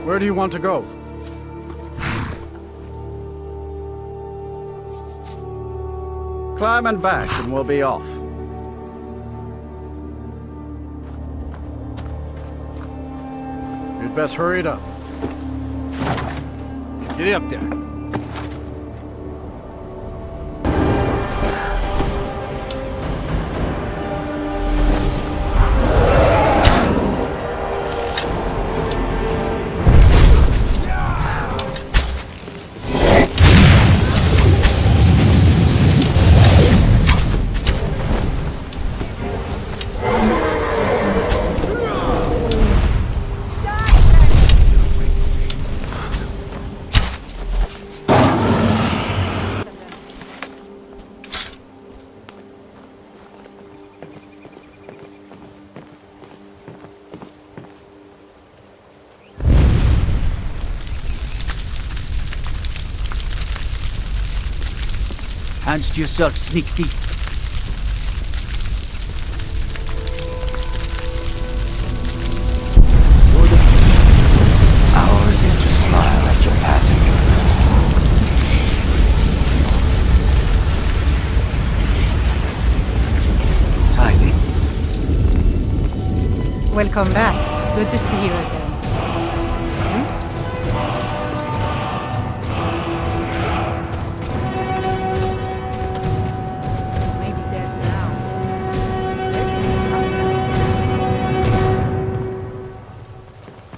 Where do you want to go? Climb and back, and we'll be off. You'd best hurry it up. Get up there. Hands to yourself, sneak thief. Ours is to smile at your passing. Tidings. Welcome back. Good to see you again.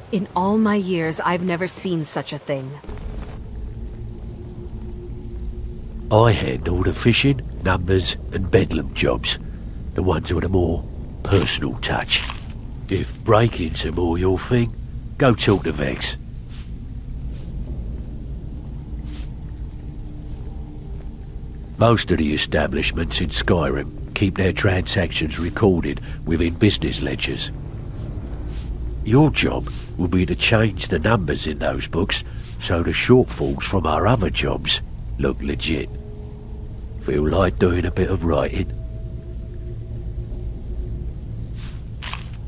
In all my years, I've never seen such a thing. I handle the fishing, numbers and bedlam jobs, the ones with a more personal touch. If breaking's a more your thing, go talk to Vex. Most of the establishments in Skyrim keep their transactions recorded within business ledgers. Your job will be to change the numbers in those books so the shortfalls from our other jobs look legit. Feel like doing a bit of writing?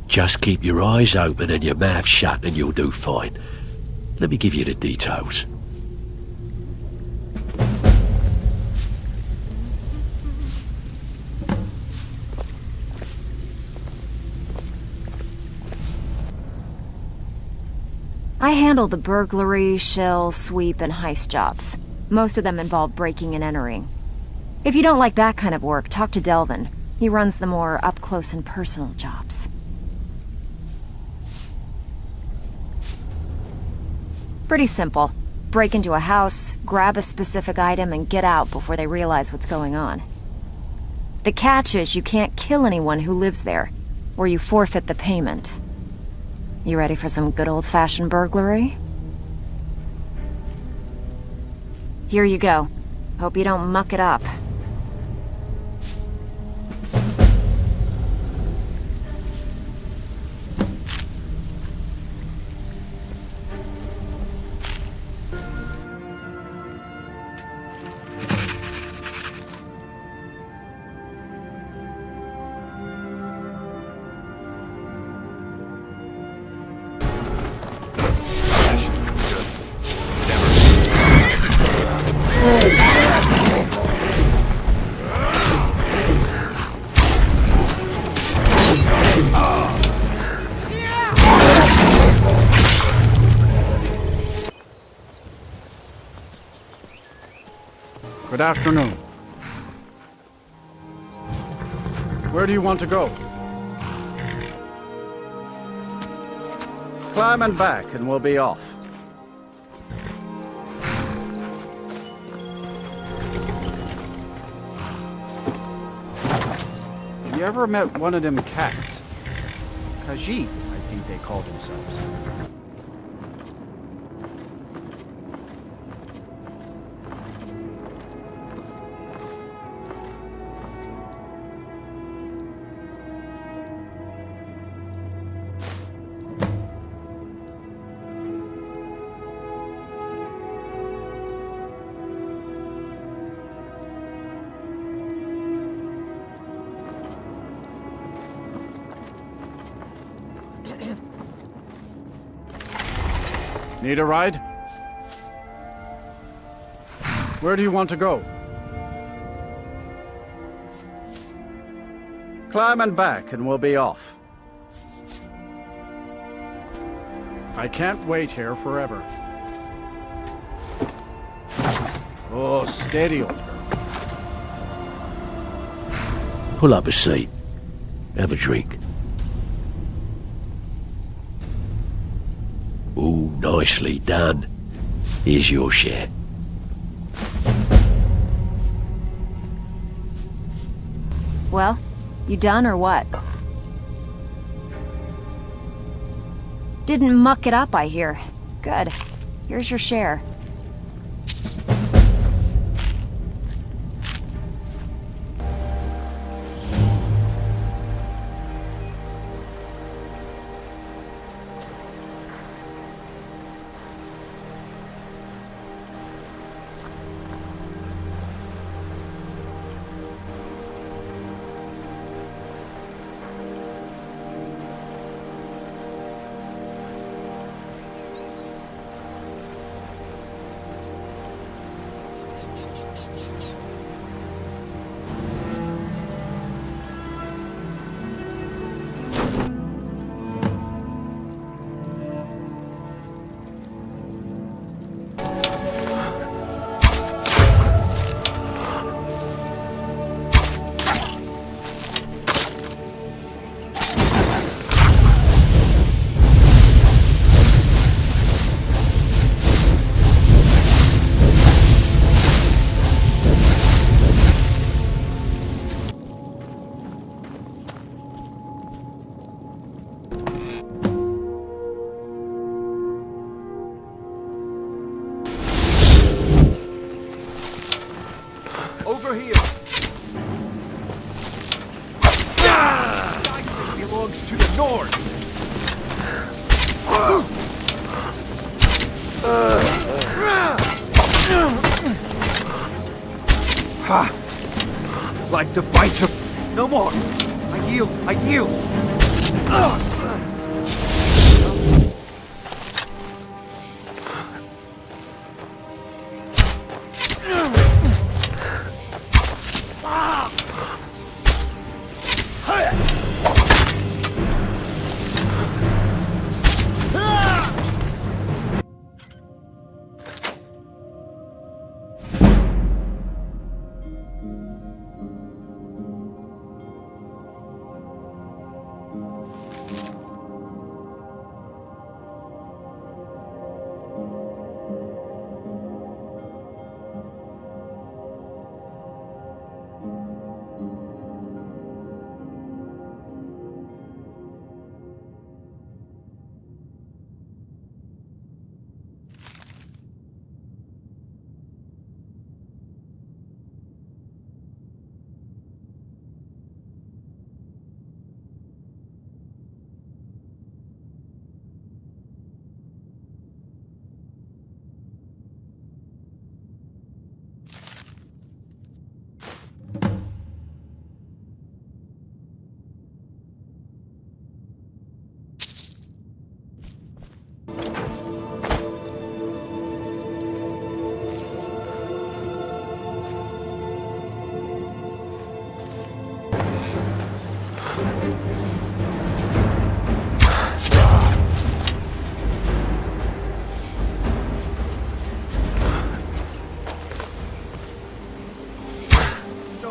Just keep your eyes open and your mouth shut and you'll do fine. Let me give you the details. I handle the burglary, shell, sweep, and heist jobs. Most of them involve breaking and entering. If you don't like that kind of work, talk to Delvin. He runs the more up-close and personal jobs. Pretty simple. Break into a house, grab a specific item, and get out before they realize what's going on. The catch is you can't kill anyone who lives there, or you forfeit the payment. You ready for some good old-fashioned burglary? Here you go. Hope you don't muck it up. Good afternoon. Where do you want to go? Climb and back and we'll be off. You ever met one of them cats? Khajiit, I think they called themselves. Need a ride? Where do you want to go? Climb and back and we'll be off. I can't wait here forever. Oh, steady, old girl. Pull up a seat. Have a drink. Ooh, nicely done. Here's your share. Well, you done or what? Didn't muck it up, I hear. Good. Here's your share. Over here! Diamond belongs to the north! Like the bite of... No more! I yield! I yield!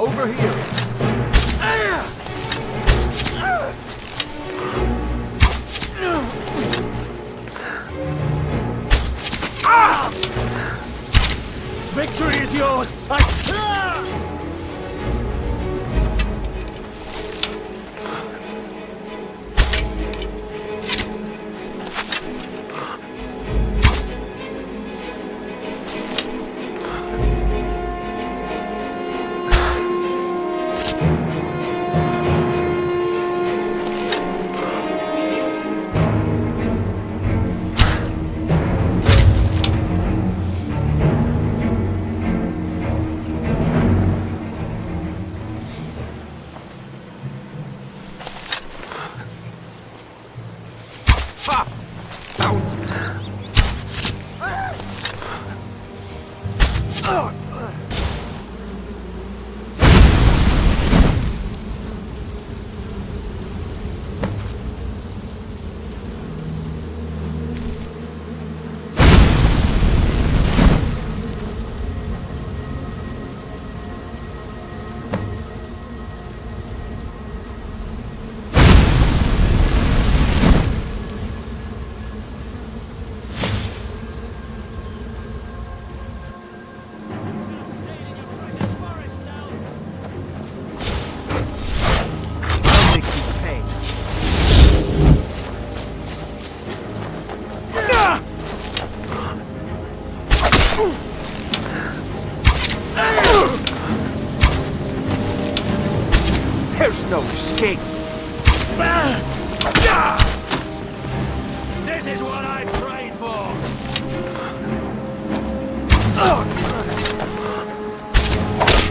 over here. Victory is yours! There's no escape. This is what I prayed for.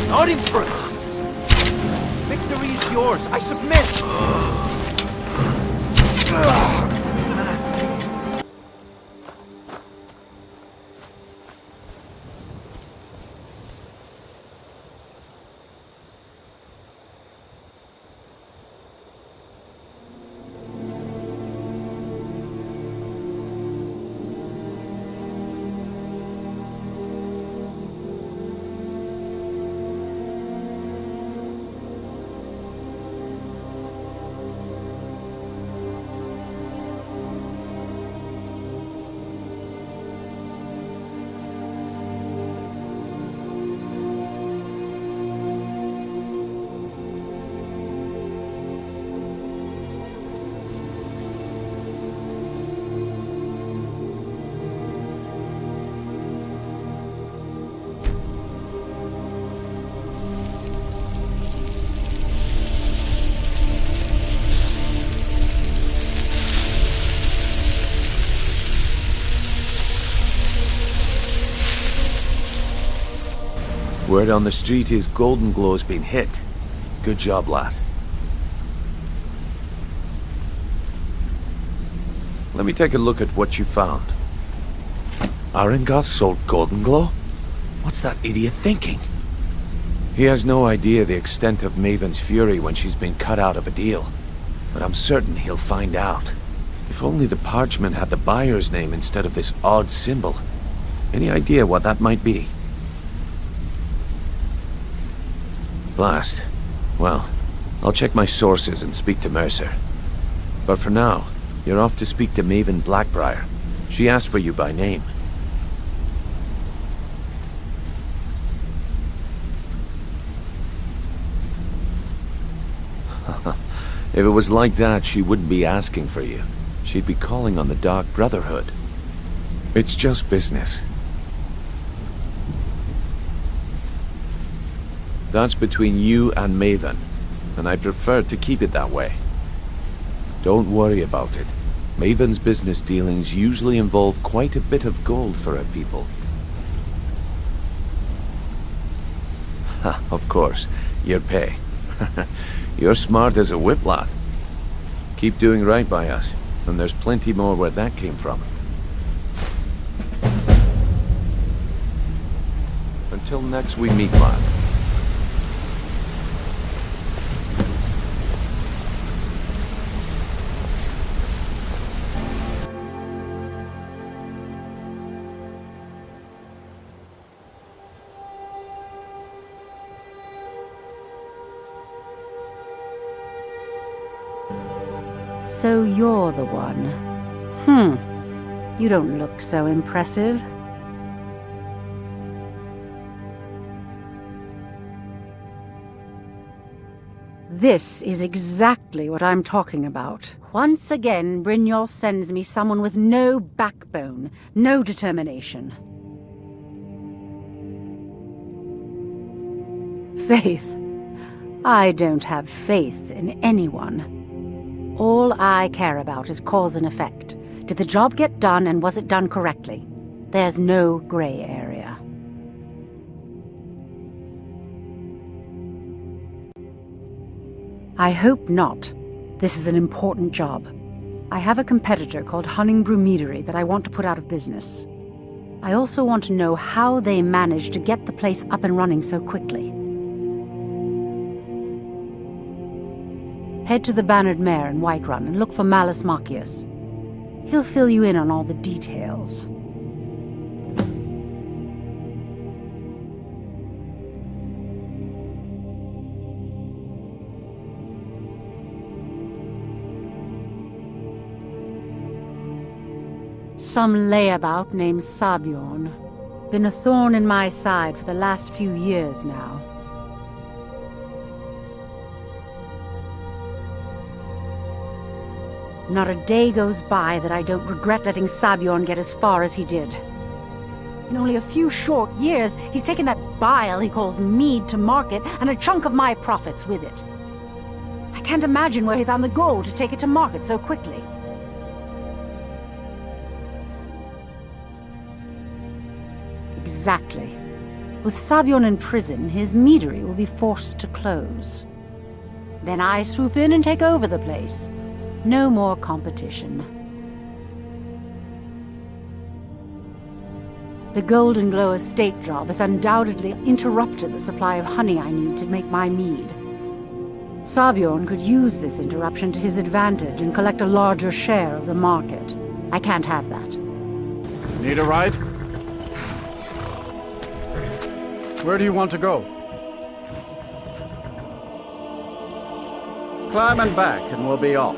Not in front. Victory is yours. I submit. Word on the street is Goldenglow's been hit. Good job, lad. Let me take a look at what you found. Aringoth sold Goldenglow? What's that idiot thinking? He has no idea the extent of Maven's fury when she's been cut out of a deal. But I'm certain he'll find out. If only the parchment had the buyer's name instead of this odd symbol. Any idea what that might be? Blast. Well, I'll check my sources and speak to Mercer. But for now, you're off to speak to Maven Black-Briar. She asked for you by name. If it was like that, she wouldn't be asking for you. She'd be calling on the Dark Brotherhood. It's just business. That's between you and Maven, and I prefer to keep it that way. Don't worry about it. Maven's business dealings usually involve quite a bit of gold for her people. Ha, of course, your pay. You're smart as a whip, lad. Keep doing right by us, and there's plenty more where that came from. Until next we meet, lad. So you're the one. You don't look so impressive. This is exactly what I'm talking about. Once again, Brynjolf sends me someone with no backbone, no determination. Faith. I don't have faith in anyone. All I care about is cause and effect. Did the job get done, and was it done correctly? There's no gray area. I hope not. This is an important job. I have a competitor called Honningbrew Meadery that I want to put out of business. I also want to know how they managed to get the place up and running so quickly. Head to the Bannered Mare in Whiterun and look for Malus Macius. He'll fill you in on all the details. Some layabout named Sabjorn. Been a thorn in my side for the last few years now. Not a day goes by that I don't regret letting Sabjorn get as far as he did. In only a few short years, he's taken that bile he calls mead to market, and a chunk of my profits with it. I can't imagine where he found the gold to take it to market so quickly. Exactly. With Sabjorn in prison, his meadery will be forced to close. Then I swoop in and take over the place. No more competition. The Goldenglow Estate job has undoubtedly interrupted the supply of honey I need to make my mead. Sabjorn could use this interruption to his advantage and collect a larger share of the market. I can't have that. Need a ride? Where do you want to go? Climb and back, and we'll be off.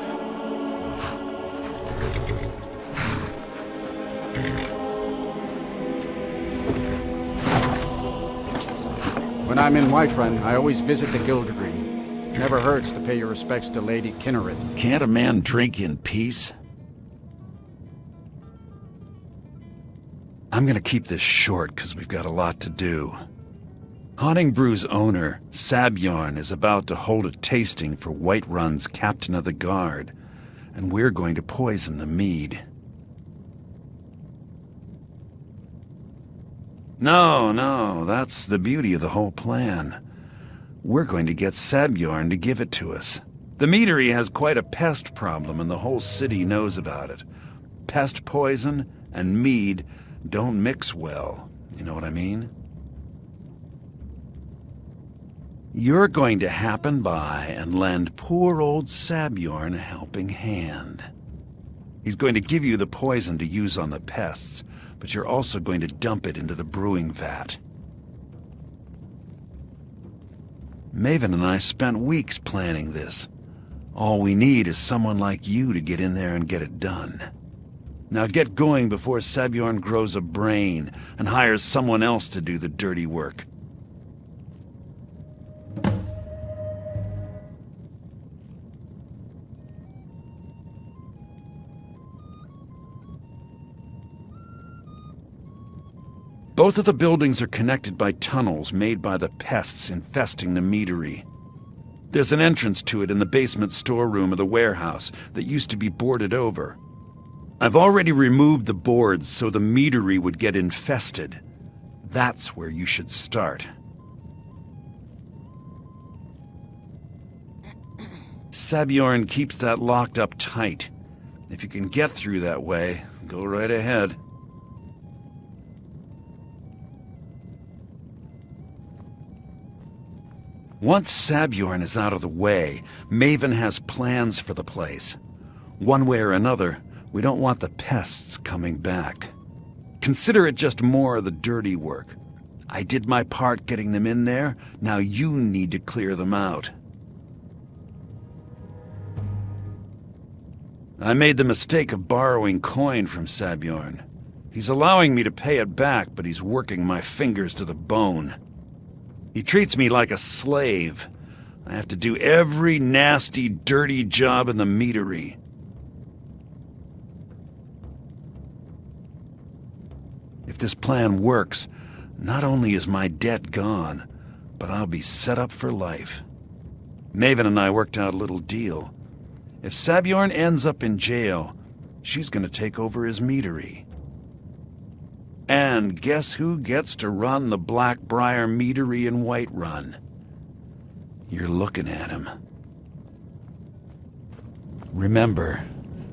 When I'm in Whiterun, I always visit the Guild Green. Never hurts to pay your respects to Lady Kinnereth. Can't a man drink in peace? I'm gonna keep this short, because we've got a lot to do. Honningbrews owner, Sabjorn, is about to hold a tasting for Whiterun's Captain of the Guard, and we're going to poison the mead. No, that's the beauty of the whole plan. We're going to get Sabjorn to give it to us. The meadery has quite a pest problem, and the whole city knows about it. Pest poison and mead don't mix well, you know what I mean? You're going to happen by and lend poor old Sabjorn a helping hand. He's going to give you the poison to use on the pests, but you're also going to dump it into the brewing vat. Maven and I spent weeks planning this. All we need is someone like you to get in there and get it done. Now get going before Sabjorn grows a brain and hires someone else to do the dirty work. Both of the buildings are connected by tunnels made by the pests infesting the meadery. There's an entrance to it in the basement storeroom of the warehouse that used to be boarded over. I've already removed the boards so the meadery would get infested. That's where you should start. Sabjorn keeps that locked up tight. If you can get through that way, go right ahead. Once Sabjorn is out of the way, Maven has plans for the place. One way or another, we don't want the pests coming back. Consider it just more of the dirty work. I did my part getting them in there, now you need to clear them out. I made the mistake of borrowing coin from Sabjorn. He's allowing me to pay it back, but he's working my fingers to the bone. He treats me like a slave. I have to do every nasty, dirty job in the meadery. If this plan works, not only is my debt gone, but I'll be set up for life. Maven and I worked out a little deal. If Sabjorn ends up in jail, she's gonna take over his meadery. And guess who gets to run the Black-Briar Meadery in Whiterun? You're looking at him. Remember,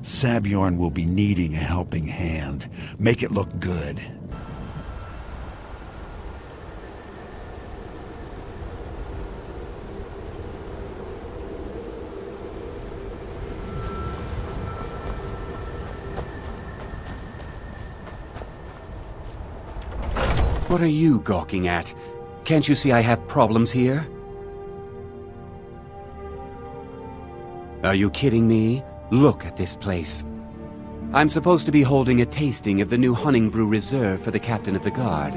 Sabjorn will be needing a helping hand. Make it look good. What are you gawking at? Can't you see I have problems here? Are you kidding me? Look at this place. I'm supposed to be holding a tasting of the new Honningbrew Reserve for the captain of the guard.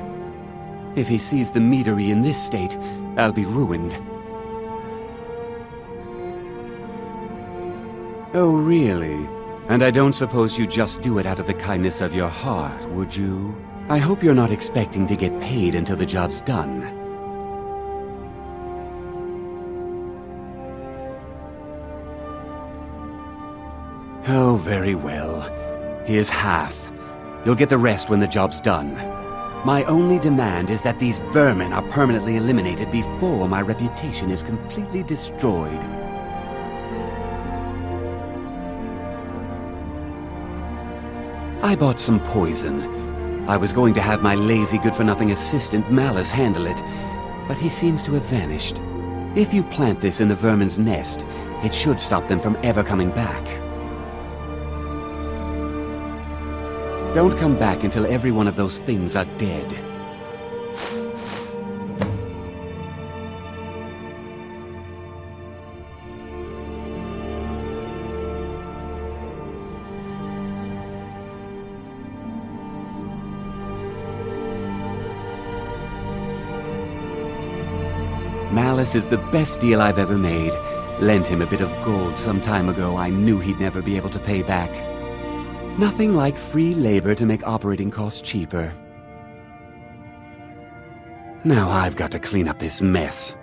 If he sees the meadery in this state, I'll be ruined. Oh, really? And I don't suppose you just do it out of the kindness of your heart, would you? I hope you're not expecting to get paid until the job's done. Oh, very well. Here's half. You'll get the rest when the job's done. My only demand is that these vermin are permanently eliminated before my reputation is completely destroyed. I bought some poison. I was going to have my lazy good-for-nothing assistant Malice handle it, but he seems to have vanished. If you plant this in the vermin's nest, it should stop them from ever coming back. Don't come back until every one of those things are dead. Malice is the best deal I've ever made. Lent him a bit of gold some time ago I knew he'd never be able to pay back. Nothing like free labor to make operating costs cheaper. Now I've got to clean up this mess.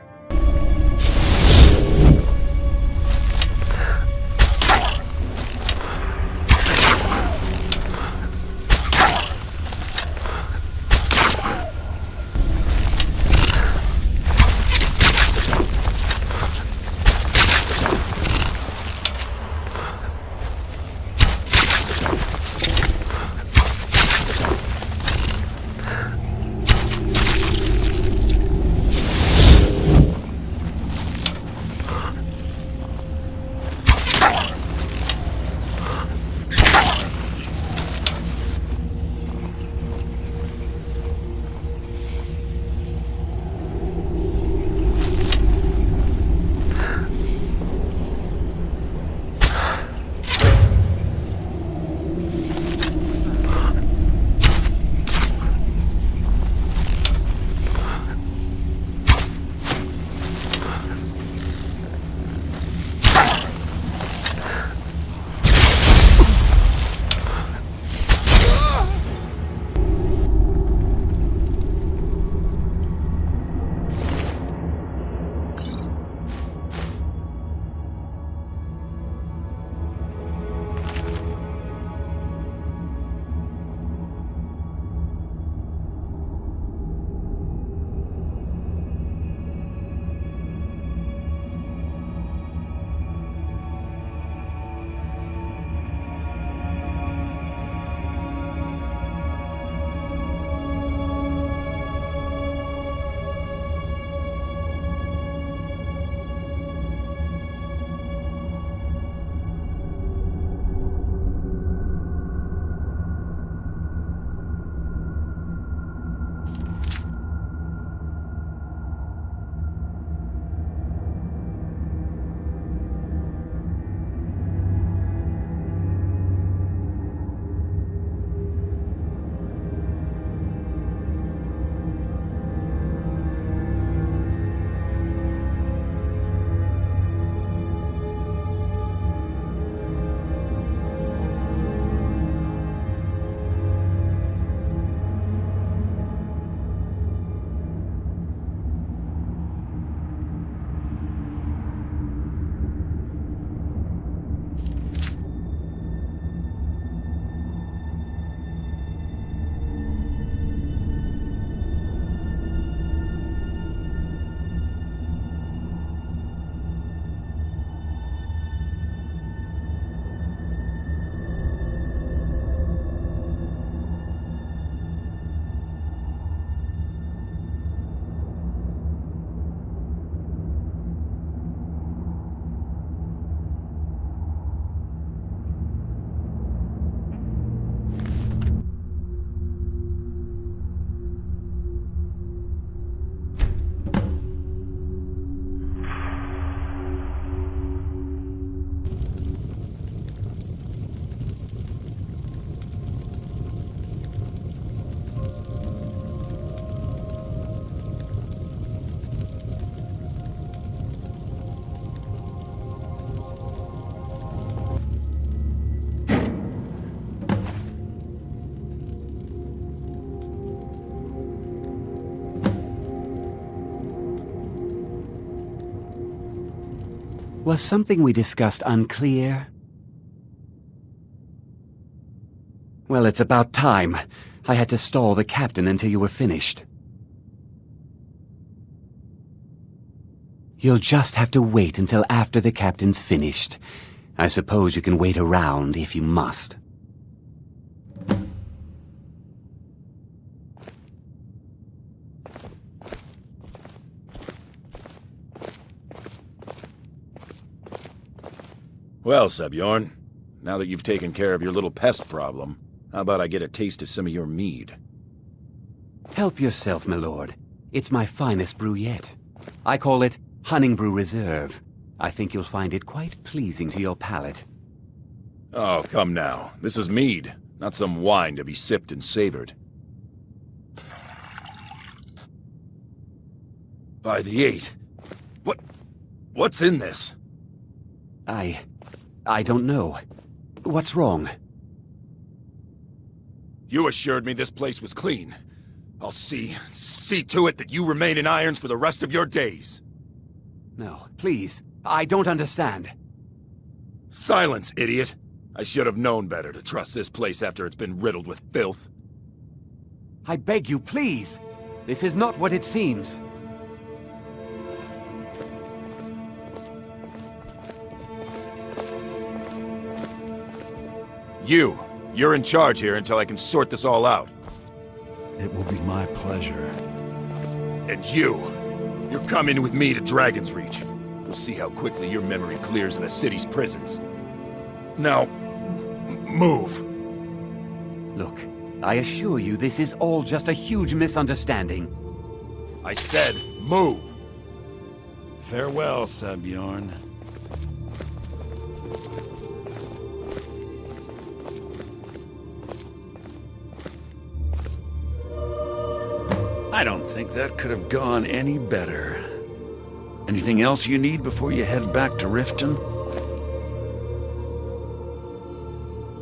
Was something we discussed unclear? Well, it's about time. I had to stall the captain until you were finished. You'll just have to wait until after the captain's finished. I suppose you can wait around if you must. Well, Sabjorn, now that you've taken care of your little pest problem, how about I get a taste of some of your mead? Help yourself, my lord. It's my finest brew yet. I call it Honningbrew Reserve. I think you'll find it quite pleasing to your palate. Oh, come now. This is mead, not some wine to be sipped and savored. By the 8. What's in this? I don't know. What's wrong? You assured me this place was clean. I'll see to it that you remain in irons for the rest of your days. No, please. I don't understand. Silence, idiot. I should have known better to trust this place after it's been riddled with filth. I beg you, please. This is not what it seems. You're in charge here until I can sort this all out. It will be my pleasure. And you're coming with me to Dragon's Reach. We'll see how quickly your memory clears in the city's prisons. Now, move. Look, I assure you this is all just a huge misunderstanding. I said, move! Farewell, Sabjorn. I don't think that could have gone any better. Anything else you need before you head back to Riften?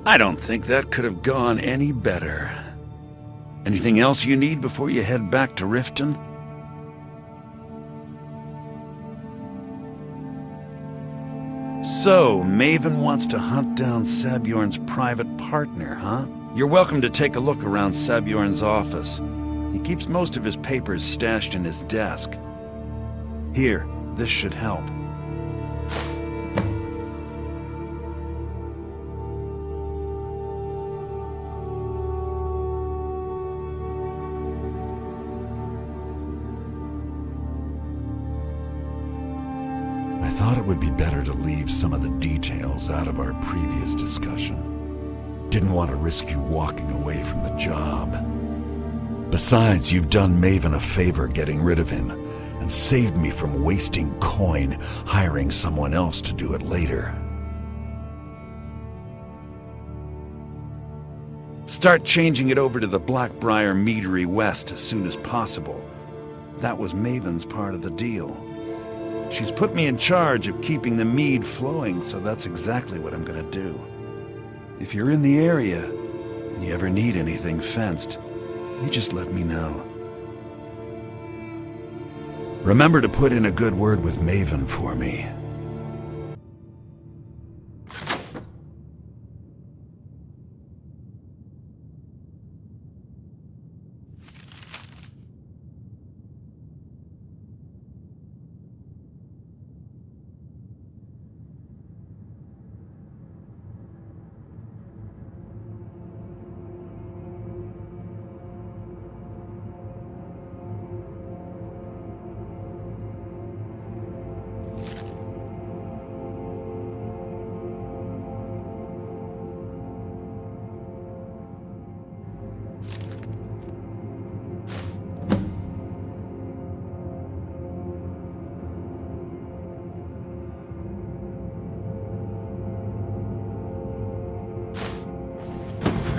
I don't think that could have gone any better. Anything else you need before you head back to Riften? So, Maven wants to hunt down Sabjorn's private partner, huh? You're welcome to take a look around Sabjorn's office. He keeps most of his papers stashed in his desk. Here, this should help. I thought it would be better to leave some of the details out of our previous discussion. Didn't want to risk you walking away from the job. Besides, you've done Maven a favor getting rid of him, and saved me from wasting coin hiring someone else to do it later. Start changing it over to the Black-Briar Meadery West as soon as possible. That was Maven's part of the deal. She's put me in charge of keeping the mead flowing, so that's exactly what I'm gonna do. If you're in the area, and you ever need anything fenced, you just let me know. Remember to put in a good word with Maven for me.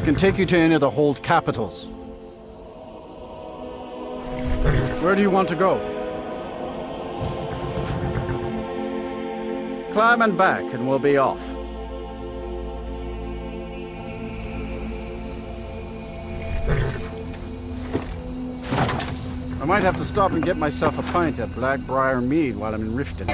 Can take you to any of the hold capitals. Where do you want to go? Climb and back and we'll be off. might have to stop and get myself a pint of Black-Briar mead while I'm in Riften.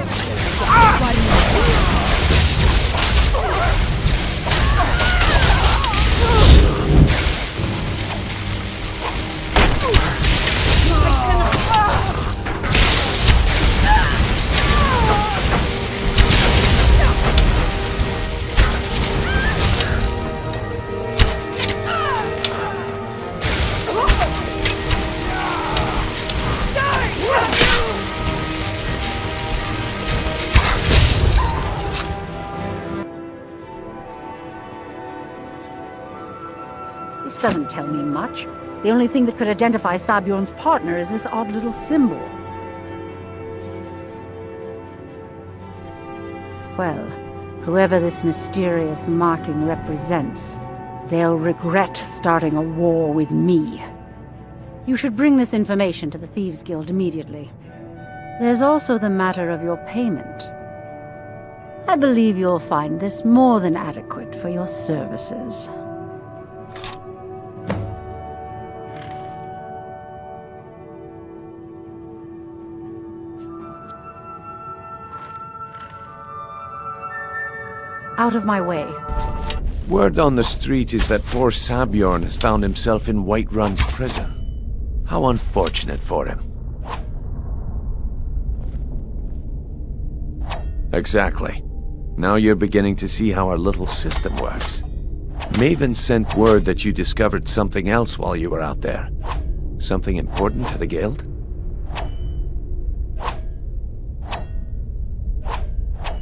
This doesn't tell me much. The only thing that could identify Sabjorn's partner is this odd little symbol. Well, whoever this mysterious marking represents, they'll regret starting a war with me. You should bring this information to the Thieves Guild immediately. There's also the matter of your payment. I believe you'll find this more than adequate for your services. Out of my way. Word on the street is that poor Sabjorn has found himself in Whiterun's prison. How unfortunate for him. Exactly. Now you're beginning to see how our little system works. Maven sent word that you discovered something else while you were out there. Something important to the guild?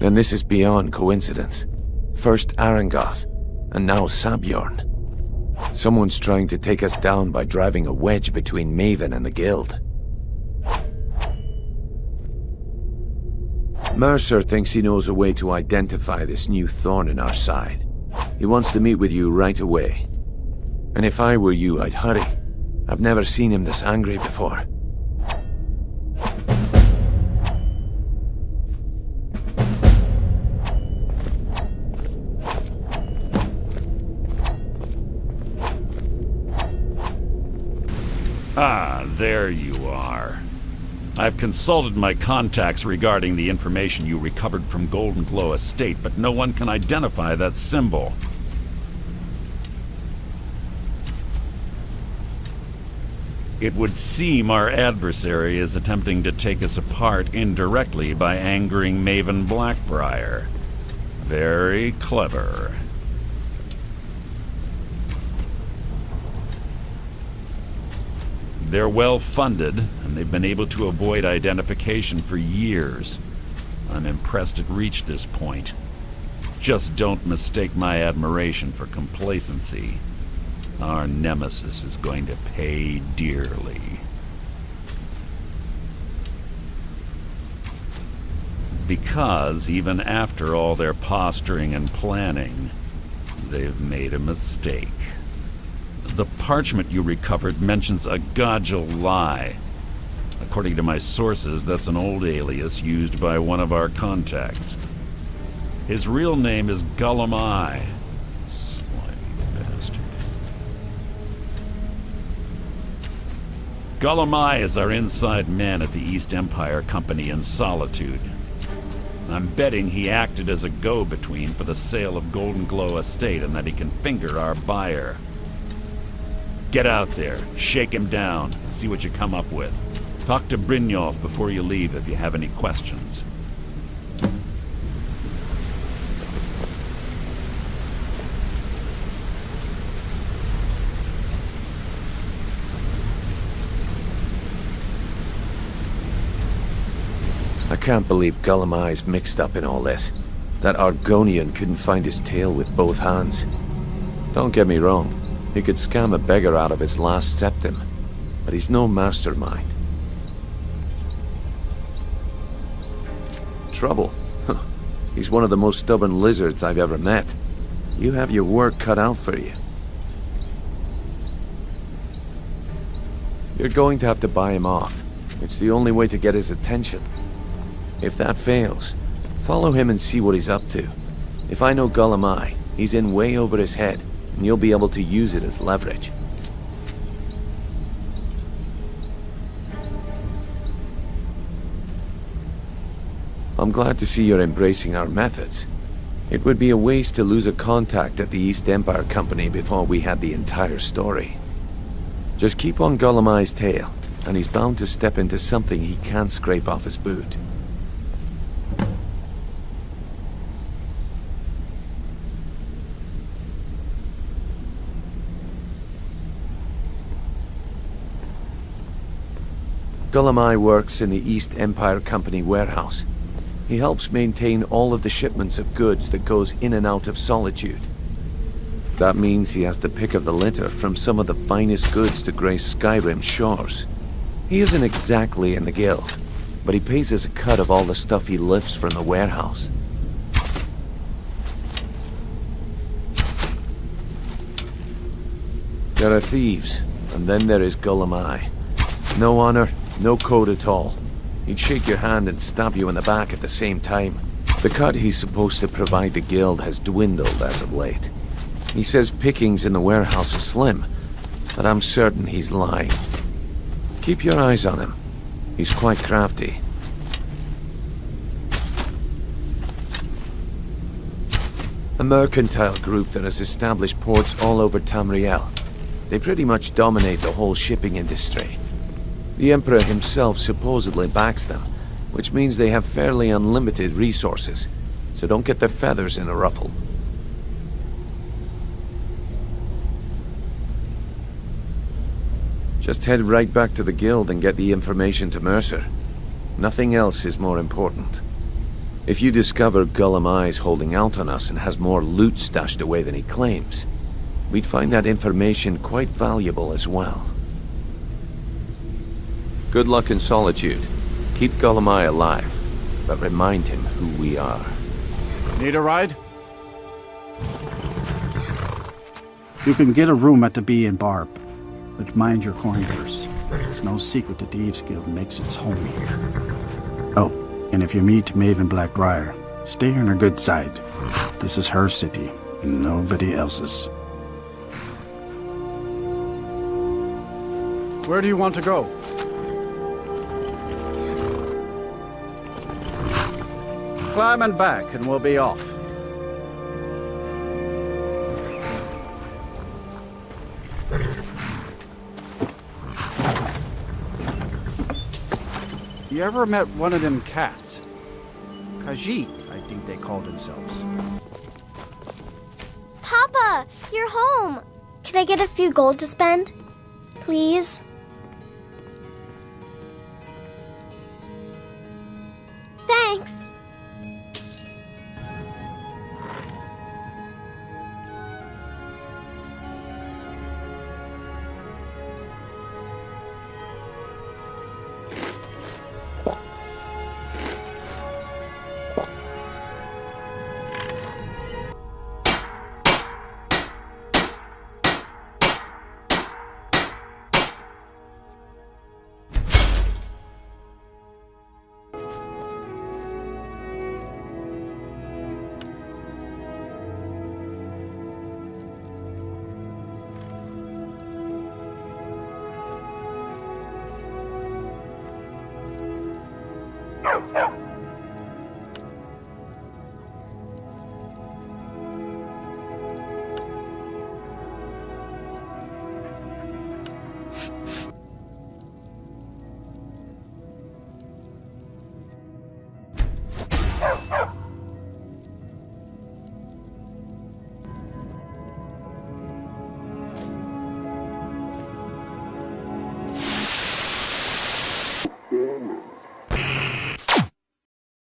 Then this is beyond coincidence. First Aringoth, and now Sabjorn. Someone's trying to take us down by driving a wedge between Maven and the guild. Mercer thinks he knows a way to identify this new thorn in our side. He wants to meet with you right away. And if I were you, I'd hurry. I've never seen him this angry before. Ah, there you are. I've consulted my contacts regarding the information you recovered from Goldenglow Estate, but no one can identify that symbol. It would seem our adversary is attempting to take us apart indirectly by angering Maven Black-Briar. Very clever. They're well-funded, and they've been able to avoid identification for years. I'm impressed it reached this point. Just don't mistake my admiration for complacency. Our nemesis is going to pay dearly. Because even after all their posturing and planning, they've made a mistake. The parchment you recovered mentions a Godgel lie. According to my sources, that's an old alias used by one of our contacts. His real name is Gullem. Slimy bastard. Gullem is our inside man at the East Empire Company in Solitude. I'm betting he acted as a go-between for the sale of Goldenglow Estate and that he can finger our buyer. Get out there, shake him down, and see what you come up with. Talk to Brynjolf before you leave if you have any questions. I can't believe Gullem mixed up in all this. That Argonian couldn't find his tail with both hands. Don't get me wrong. He could scam a beggar out of his last septim, but he's no mastermind. Trouble? He's one of the most stubborn lizards I've ever met. You have your work cut out for you. You're going to have to buy him off. It's the only way to get his attention. If that fails, follow him and see what he's up to. If I know Gullem, he's in way over his head, and you'll be able to use it as leverage. I'm glad to see you're embracing our methods. It would be a waste to lose a contact at the East Empire Company before we had the entire story. Just keep on Gollum-Eye's tail, and he's bound to step into something he can't scrape off his boot. Gollum-Eye works in the East Empire Company warehouse. He helps maintain all of the shipments of goods that goes in and out of Solitude. That means he has the pick of the litter from some of the finest goods to grace Skyrim's shores. He isn't exactly in the guild, but he pays us a cut of all the stuff he lifts from the warehouse. There are thieves, and then there is Gollum-Eye. No honor, no code at all. He'd shake your hand and stab you in the back at the same time. The cut he's supposed to provide the guild has dwindled as of late. He says pickings in the warehouse are slim, but I'm certain he's lying. Keep your eyes on him. He's quite crafty. A mercantile group that has established ports all over Tamriel. They pretty much dominate the whole shipping industry. The Emperor himself supposedly backs them, which means they have fairly unlimited resources, so don't get their feathers in a ruffle. Just head right back to the guild and get the information to Mercer. Nothing else is more important. If you discover Gollum-Eye's holding out on us and has more loot stashed away than he claims, we'd find that information quite valuable as well. Good luck in Solitude. Keep Gollum-Eye alive, but remind him who we are. Need a ride? You can get a room at the Bee and Barb, but mind your corridors. It's no secret the Thieves Guild makes its home here. Oh, and if you meet Maven Black-Briar, stay on her good side. This is her city, and nobody else's. Where do you want to go? Climb and back, and we'll be off. You ever met one of them cats? Khajiit, I think they call themselves. Papa, you're home. Can I get a few gold to spend? Please? Thanks.